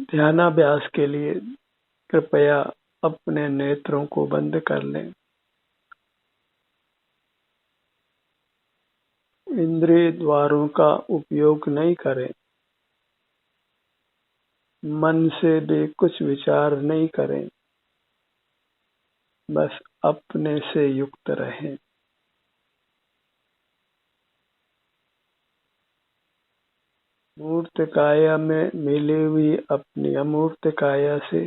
ध्यानाभ्यास के लिए कृपया अपने नेत्रों को बंद कर लें। इंद्रिय द्वारों का उपयोग नहीं करें। मन से भी कुछ विचार नहीं करें। बस अपने से युक्त रहें। मूर्त काया में मिली हुई अपनी अमूर्त काया से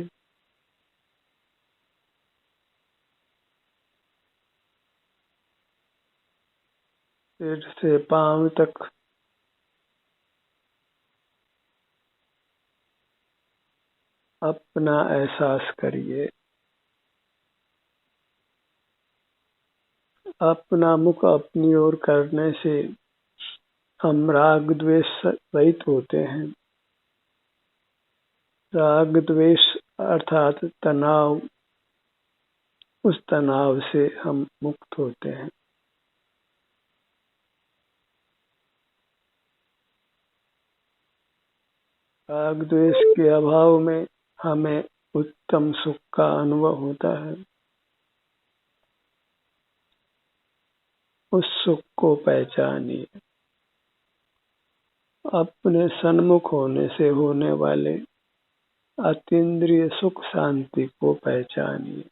सिर से पांव तक अपना एहसास करिए। अपना मुख अपनी ओर करने से हम राग द्वेष रहित होते हैं। राग द्वेष अर्थात तनाव, उस तनाव से हम मुक्त होते हैं। राग द्वेष के अभाव में हमें उत्तम सुख का अनुभव होता है। उस सुख को पहचानिए। अपने सन्मुख होने से होने वाले अतीन्द्रिय सुख शांति को पहचानिए।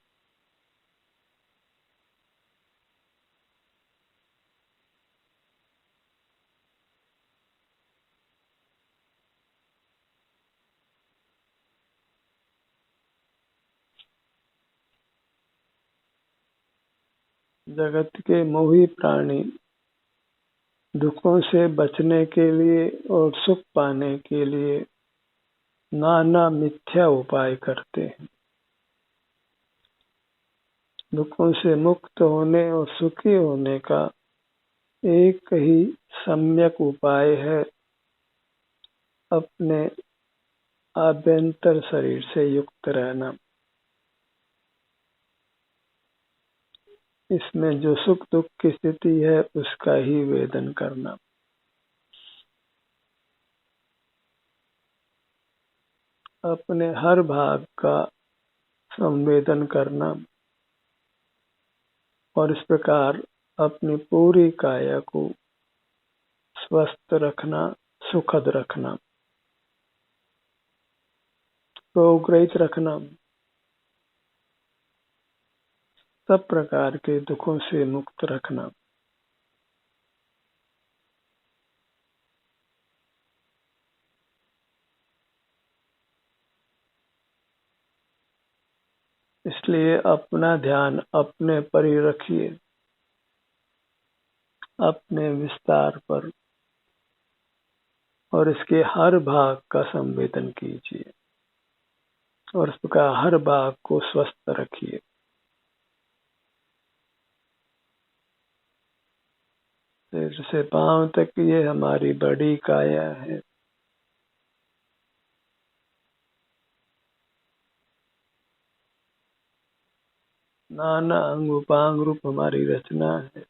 जगत के मोही प्राणी दुखों से बचने के लिए और सुख पाने के लिए नाना मिथ्या उपाय करते हैं। दुखों से मुक्त होने और सुखी होने का एक ही सम्यक उपाय है, अपने आभ्यंतर शरीर से युक्त रहना। इसमें जो सुख दुख की स्थिति है उसका ही वेदन करना। अपने हर भाग का संवेदन करना और इस प्रकार अपनी पूरी काया को स्वस्थ रखना, सुखद रखना, रोग रहित रखना, सब प्रकार के दुखों से मुक्त रखना। इसलिए अपना ध्यान अपने पर ही रखिए, अपने विस्तार पर, और इसके हर भाग का संवेदन कीजिए और इसका हर भाग को स्वस्थ रखिए। सिर से पांव तक ये हमारी बड़ी काया है। नाना अंग उपांग रूप हमारी रचना है।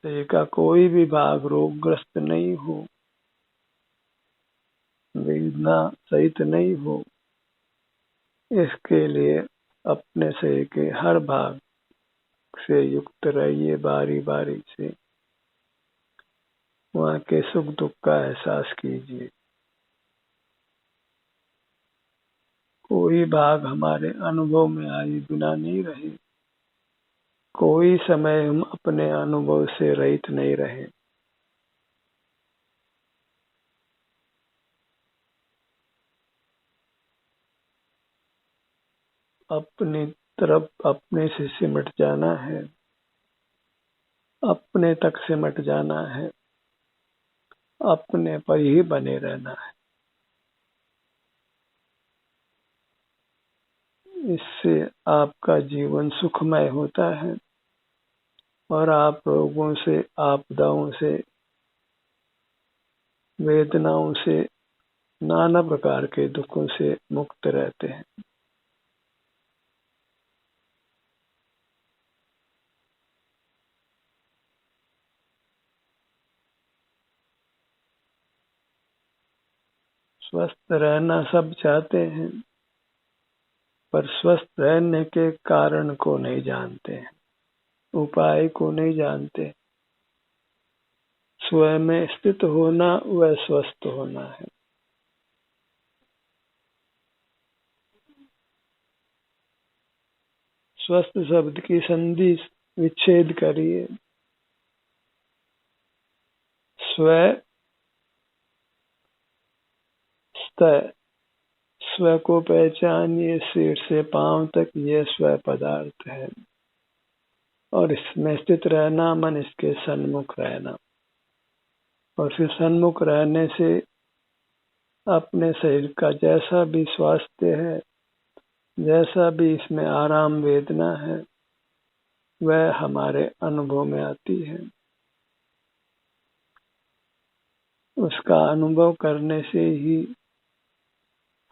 शरीर का कोई भी भाग रोगग्रस्त नहीं हो, वेदना सहित नहीं हो, इसके लिए अपने शरीर के हर भाग से युक्त रहिए। बारी बारी से वहाँ के सुख दुख का एहसास कीजिए। कोई भाग हमारे अनुभव में आए बिना नहीं रहे। कोई समय हम अपने अनुभव से रहित नहीं रहे। अपनी तरफ अपने से सिमट जाना है, अपने तक सिमट जाना है, अपने पर ही बने रहना है। इससे आपका जीवन सुखमय होता है और आप रोगों से, आपदाओं से, वेदनाओं से, नाना प्रकार के दुखों से मुक्त रहते हैं। स्वस्थ रहना सब चाहते हैं, पर स्वस्थ रहने के कारण को नहीं जानते हैं, उपाय को नहीं जानते। स्वयं में स्थित होना वह स्वस्थ होना है। स्वस्थ शब्द की संधि विच्छेद करिए। स्व स्व को पहचानिए, सिर से पांव तक ये स्व पदार्थ है, और इसमें स्थित रहना मन इसके सन्मुख रहना, और फिर सन्मुख रहने से अपने शरीर का जैसा भी स्वास्थ्य है, जैसा भी इसमें आराम वेदना है, वह हमारे अनुभव में आती है। उसका अनुभव करने से ही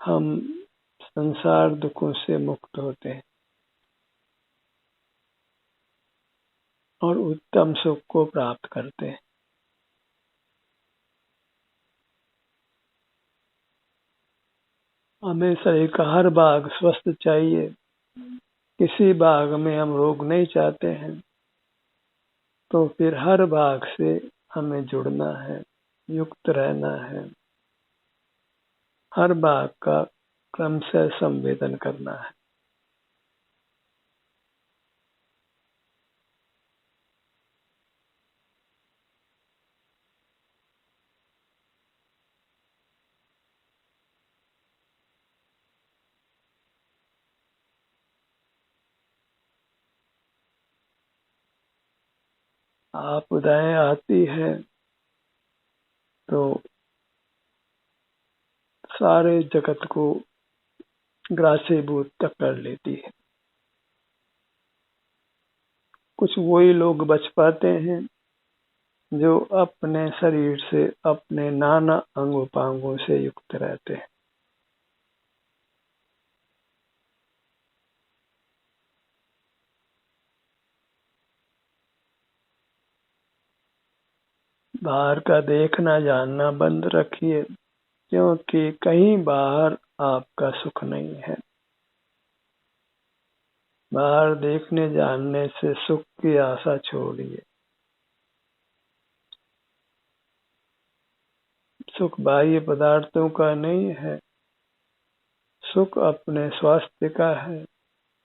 हम संसार दुखों से मुक्त होते हैं और उत्तम सुख को प्राप्त करते हैं। हमें शरीर का हर भाग स्वस्थ चाहिए, किसी भाग में हम रोग नहीं चाहते हैं, तो फिर हर भाग से हमें जुड़ना है, युक्त रहना है, हर भाग का क्रमशः संवेदन करना है। आपदाएं आती है तो सारे जगत को ग्रासीभूत तक कर लेती है। कुछ वही लोग बच पाते हैं जो अपने शरीर से, अपने नाना अंग उपांगों से युक्त रहते हैं। बाहर का देखना जानना बंद रखिए, क्योंकि कहीं बाहर आपका सुख नहीं है। बाहर देखने जानने से सुख की आशा छोड़िए। सुख बाह्य पदार्थों का नहीं है, सुख अपने स्वास्थ्य का है,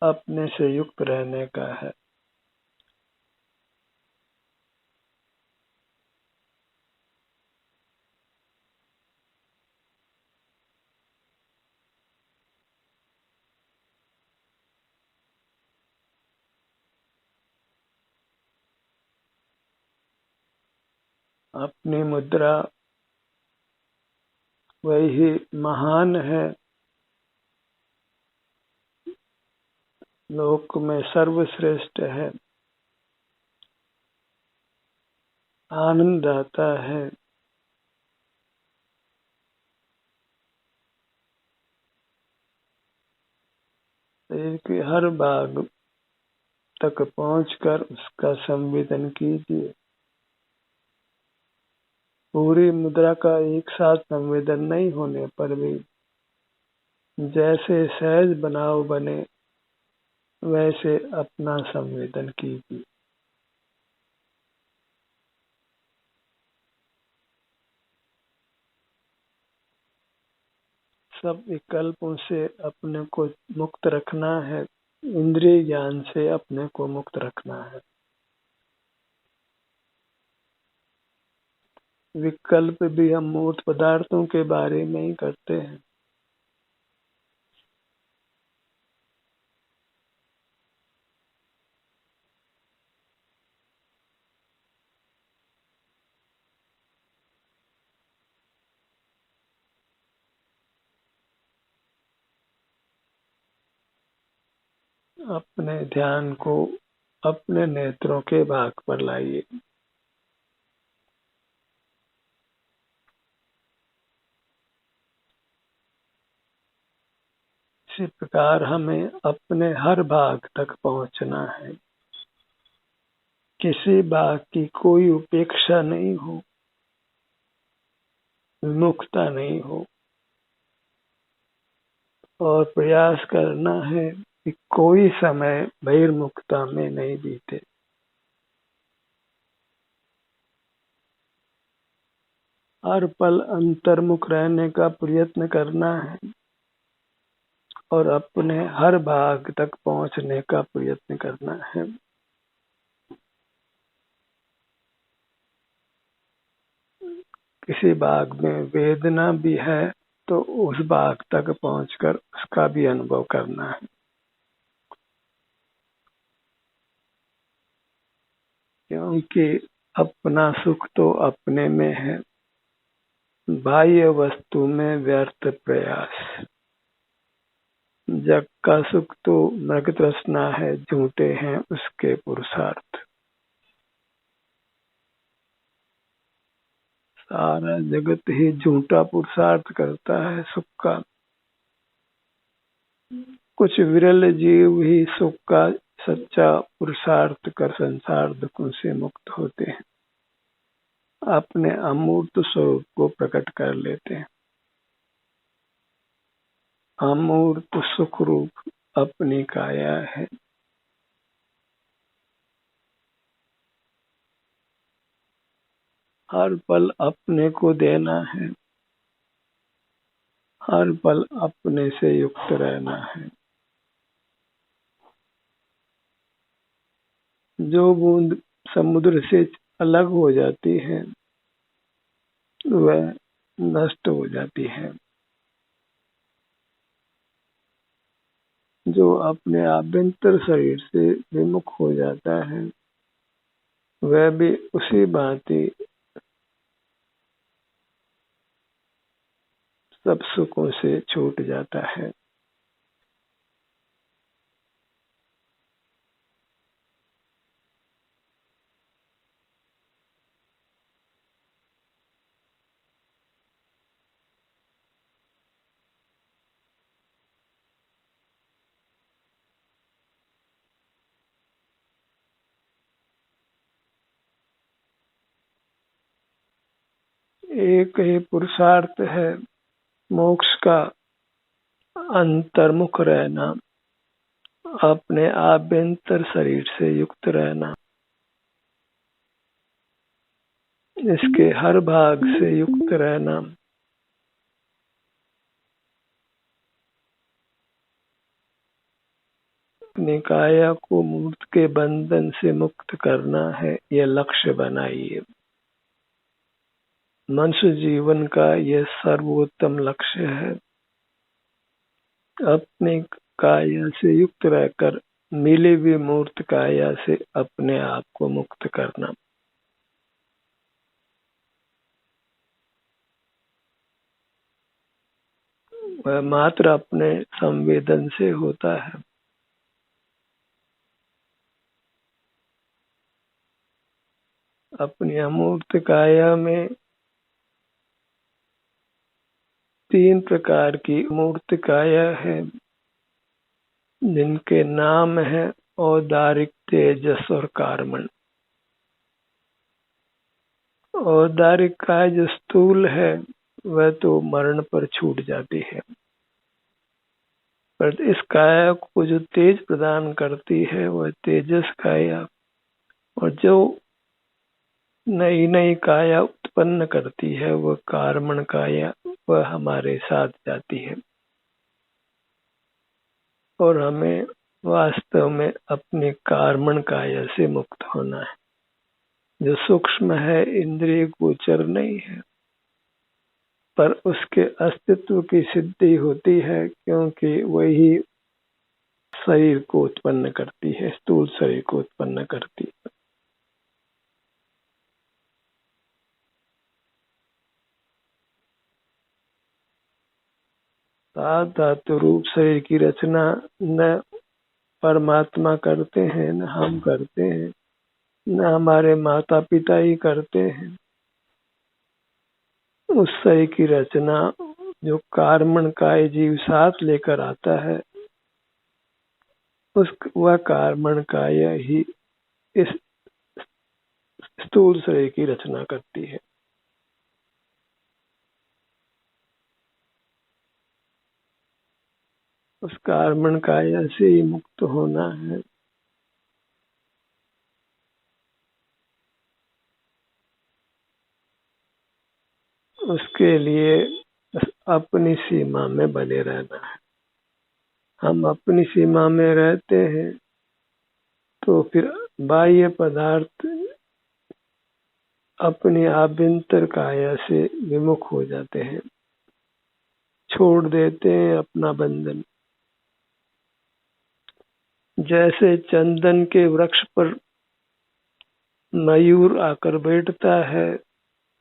अपने से युक्त रहने का है। अपनी मुद्रा वही महान है, लोक में सर्वश्रेष्ठ है, आनंद आता है। शरीर के हर भाग तक पहुंचकर उसका संवेदन कीजिए। पूरी मुद्रा का एक साथ संवेदन नहीं होने पर भी जैसे सहज बनाव बने, वैसे अपना संवेदन कीजिए। सब विकल्पों से अपने को मुक्त रखना है, इंद्रिय ज्ञान से अपने को मुक्त रखना है। विकल्प भी हम मूर्त पदार्थों के बारे में ही करते हैं। अपने ध्यान को अपने नेत्रों के भाग पर लाइए। इसी प्रकार हमें अपने हर भाग तक पहुंचना है, किसी भाग की कोई उपेक्षा नहीं हो, विमुखता नहीं हो। और प्रयास करना है कि कोई समय बहिर्मुखता में नहीं बीते। हर पल अंतर्मुख रहने का प्रयत्न करना है और अपने हर भाग तक पहुंचने का प्रयत्न करना है। किसी भाग में वेदना भी है तो उस भाग तक पहुंचकर उसका भी अनुभव करना है, क्योंकि अपना सुख तो अपने में है, बाह्य वस्तु में व्यर्थ प्रयास। जग का सुख तो मृग तृष्णा है, झूठे हैं उसके पुरुषार्थ। सारा जगत ही झूठा पुरुषार्थ करता है सुख का। कुछ विरल जीव ही सुख का सच्चा पुरुषार्थ कर संसार दुखों से मुक्त होते हैं, अपने अमूर्त स्वरूप को प्रकट कर लेते हैं। अमूर्त सुख रूप अपनी काया है। हर पल अपने को देना है, हर पल अपने से युक्त रहना है। जो बूंद समुद्र से अलग हो जाती है वह नष्ट हो जाती है। जो अपने आभ्यंतर शरीर से विमुख हो जाता है वह भी उसी भांति सब सुखों से छूट जाता है। एक ही पुरुषार्थ है मोक्ष का, अंतर्मुख रहना, अपने आभ्यंतर शरीर से युक्त रहना, इसके हर भाग से युक्त रहना। अपनी काया को मूर्त के बंधन से मुक्त करना है, यह लक्ष्य बनाइए। मनुष्य जीवन का यह सर्वोत्तम लक्ष्य है। अपनी काया से युक्त रहकर मिली हुई मूर्त काया से अपने आप को मुक्त करना। वह मात्र अपने संवेदन से होता है। अपनी अमूर्त काया में 3 प्रकार की मूर्त काया है, जिनके नाम है औदारिक, तेजस और कार्मण। औदारिक काया जो स्थूल है वह तो मरण पर छूट जाती है, पर इस काया को जो तेज प्रदान करती है वह तेजस काया, और जो नई नई काया उत्पन्न करती है वह कार्मण काया, वह हमारे साथ जाती है। और हमें वास्तव में अपने कार्मण काया से मुक्त होना है, जो सूक्ष्म है, इंद्रिय गोचर नहीं है, पर उसके अस्तित्व की सिद्धि होती है, क्योंकि वही शरीर को उत्पन्न करती है, स्थूल शरीर को उत्पन्न करती है। सात धातु रूप शरीर की रचना न परमात्मा करते हैं, न हम करते हैं, न हमारे माता पिता ही करते हैं। उस शरीर की रचना जो कार्मण काय जीव साथ लेकर आता है, उस वह कार्मण काय ही इस स्थूल शरीर की रचना करती है। उस कार्बन काया से ही मुक्त होना है। उसके लिए अपनी सीमा में बने रहना है। हम अपनी सीमा में रहते हैं तो फिर बाह्य पदार्थ अपनी आभ्यंतर काया से विमुख हो जाते हैं, छोड़ देते हैं अपना बंधन। जैसे चंदन के वृक्ष पर मयूर आकर बैठता है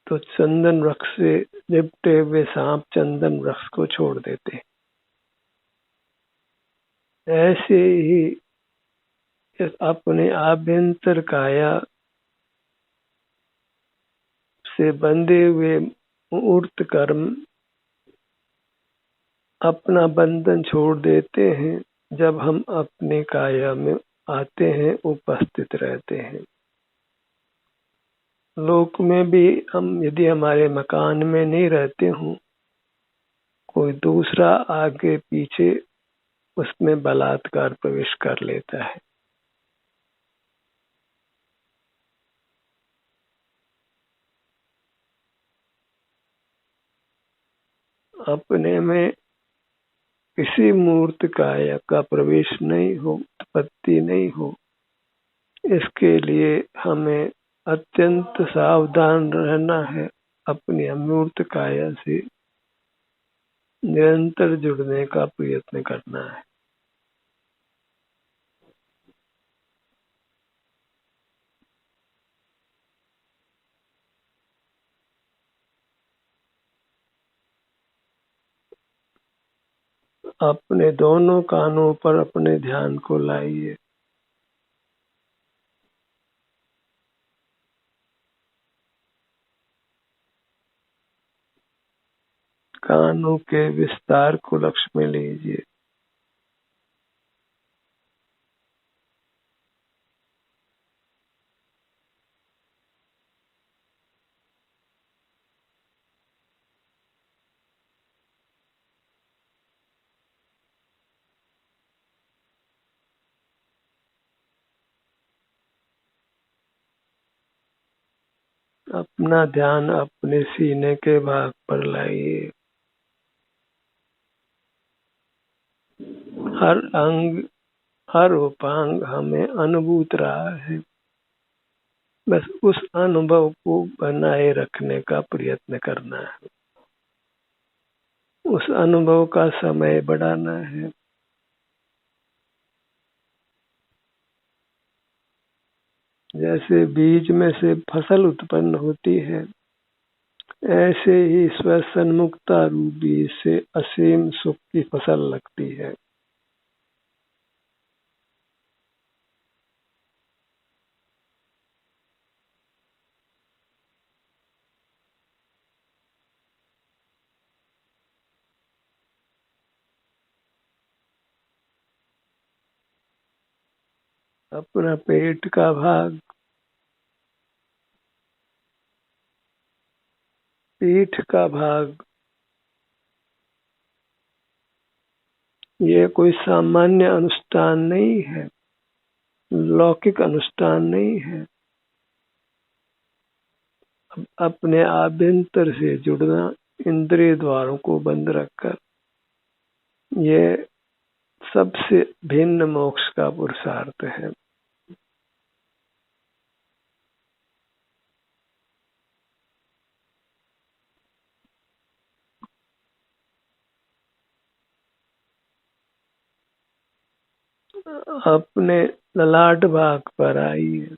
तो चंदन वृक्ष से लिपटे हुए सांप चंदन वृक्ष को छोड़ देते हैं। ऐसे ही अपने आभ्यंतर काया से बंधे हुए मूर्त कर्म अपना बंधन छोड़ देते हैं जब हम अपने काया में आते हैं, उपस्थित रहते हैं। लोक में भी हम यदि हमारे मकान में नहीं रहते हों, कोई दूसरा आगे पीछे उसमें बलात्कार प्रवेश कर लेता है। अपने में किसी मूर्त काया का प्रवेश नहीं हो, उत्पत्ति नहीं हो, इसके लिए हमें अत्यंत सावधान रहना है। अपनी अमूर्त काया से निरंतर जुड़ने का प्रयत्न करना है। अपने दोनों कानों पर अपने ध्यान को लाइए। कानों के विस्तार को लक्ष्य में लीजिए। अपना ध्यान अपने सीने के भाग पर लाइए। हर अंग, हर उपांग हमें अनुभूत रहा है, बस उस अनुभव को बनाए रखने का प्रयत्न करना है। उस अनुभव का समय बढ़ाना है। जैसे बीज में से फसल उत्पन्न होती है, ऐसे ही स्वसन्मुक्ता रूप बीज से असीम सुख की फसल लगती है। अपना पेट का भाग, पीठ का भाग, ये कोई सामान्य अनुष्ठान नहीं है, लौकिक अनुष्ठान नहीं है। अपने आभ्यंतर से जुड़ना, इंद्रिय द्वारों को बंद रखकर, ये सबसे भिन्न मोक्ष का पुरुषार्थ है। अपने ललाट भाग पर आइए।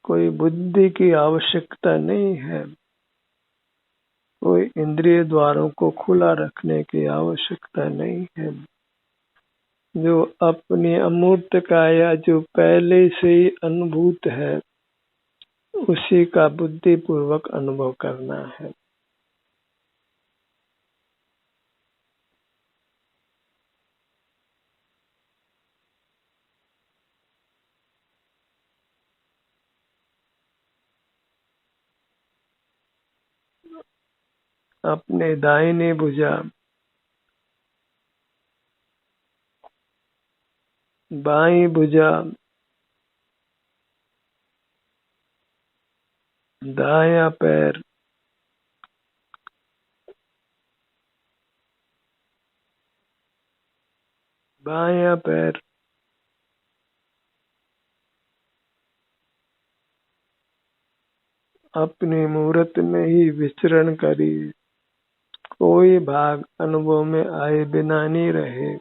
कोई बुद्धि की आवश्यकता नहीं है, कोई इंद्रिय द्वारों को खुला रखने की आवश्यकता नहीं है। जो अपनी अमूर्त काया जो पहले से ही अनुभूत है, उसी का बुद्धि पूर्वक अनुभव करना है। अपने दाहिनी भुजा बाईं भुजा दायां पैर बायां पैर अपनी मूर्त में ही विचरण करिए। कोई भाग अनुभव में आए बिना नहीं रहे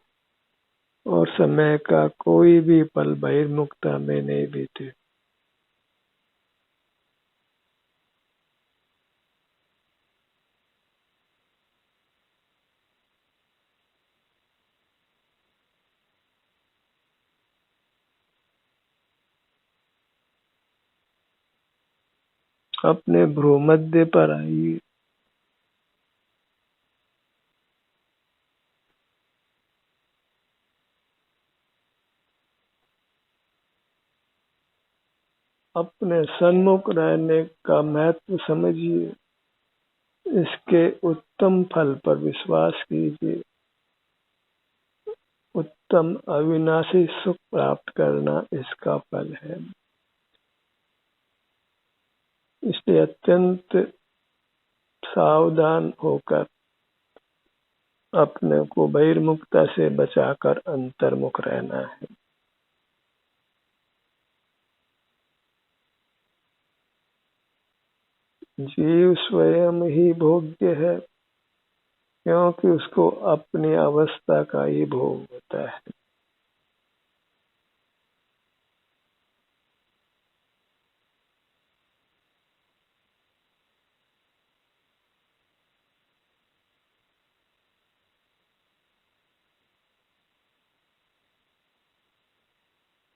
और समय का कोई भी पल बहिर्मुखता में नहीं बीते। अपने भ्रूमध्य पर आइए। अपने सन्मुख रहने का महत्व समझिए। इसके उत्तम फल पर विश्वास कीजिए। उत्तम अविनाशी सुख प्राप्त करना इसका फल है। इसलिए अत्यंत सावधान होकर अपने को बहिर्मुखता से बचाकर अंतर्मुख रहना है। जीव स्वयं ही भोग्य है, क्योंकि उसको अपनी अवस्था का ही भोग होता है।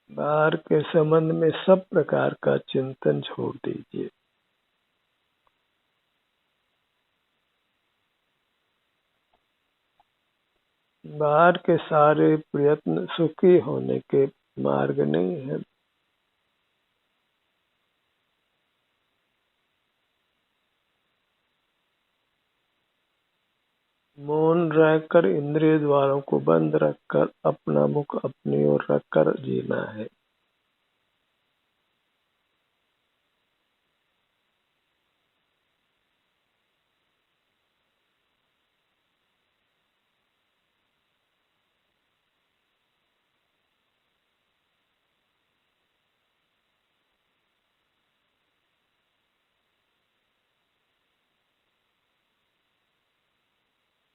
बाहर के संबंध में सब प्रकार का चिंतन छोड़ दीजिए। बाहर के सारे प्रयत्न सुखी होने के मार्ग नहीं है। मौन रहकर इंद्रिय द्वारों को बंद रखकर अपना मुख अपनी ओर रखकर जीना है।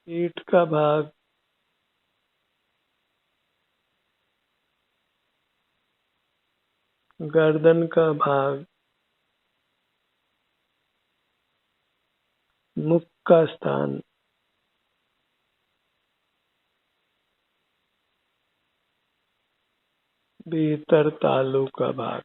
पीठ का भाग, गर्दन का भाग, मुख का स्थान, भीतर तालू का भाग,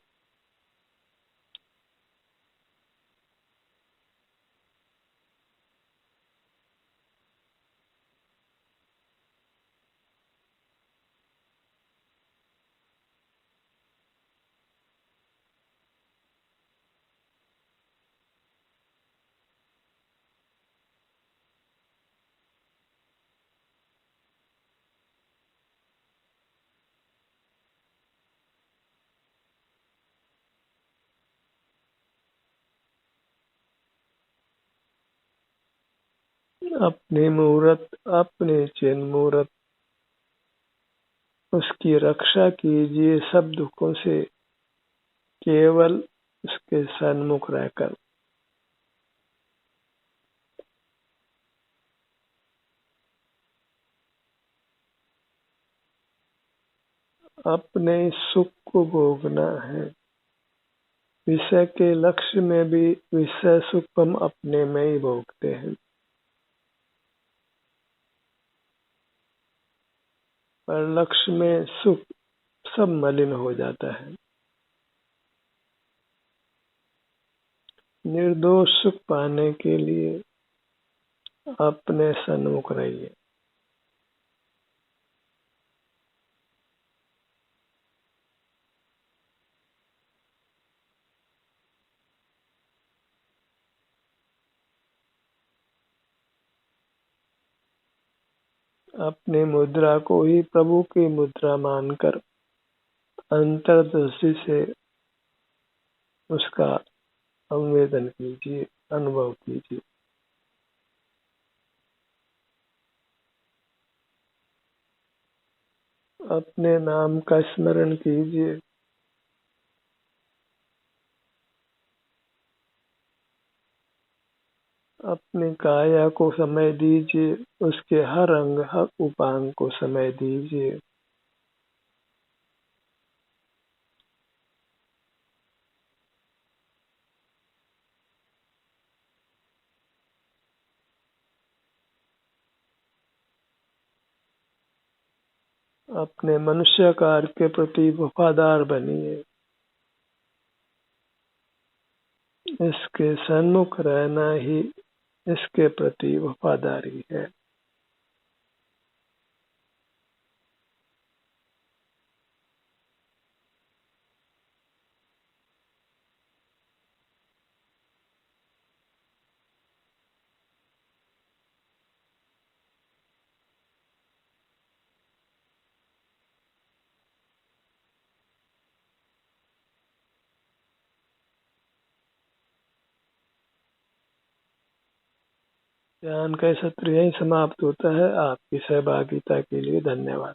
अपनी मूरत, अपने चिन्ह मूरत, उसकी रक्षा कीजिए सब दुखों से, केवल उसके सन्मुख रहकर। अपने सुख को भोगना है। विषय के लक्ष्य में भी विषय सुख हम अपने में ही भोगते हैं, पर लक्ष्य में सुख सब मलिन हो जाता है। निर्दोष सुख पाने के लिए अपने सन्मुख रहिए। अपनी मुद्रा को ही प्रभु की मुद्रा मानकर अंतर्दृष्टि से उसका संवेदन कीजिए, अनुभव कीजिए। अपने नाम का स्मरण कीजिए। अपनी काया को समय दीजिए, उसके हर अंग हर उपांग को समय दीजिए। अपने मनुष्यकार के प्रति वफादार बनिए। इसके सन्मुख रहना ही इसके प्रति वफादारी है। ज्ञान का सत्र यहीं समाप्त होता है। आपकी सहभागिता के लिए धन्यवाद।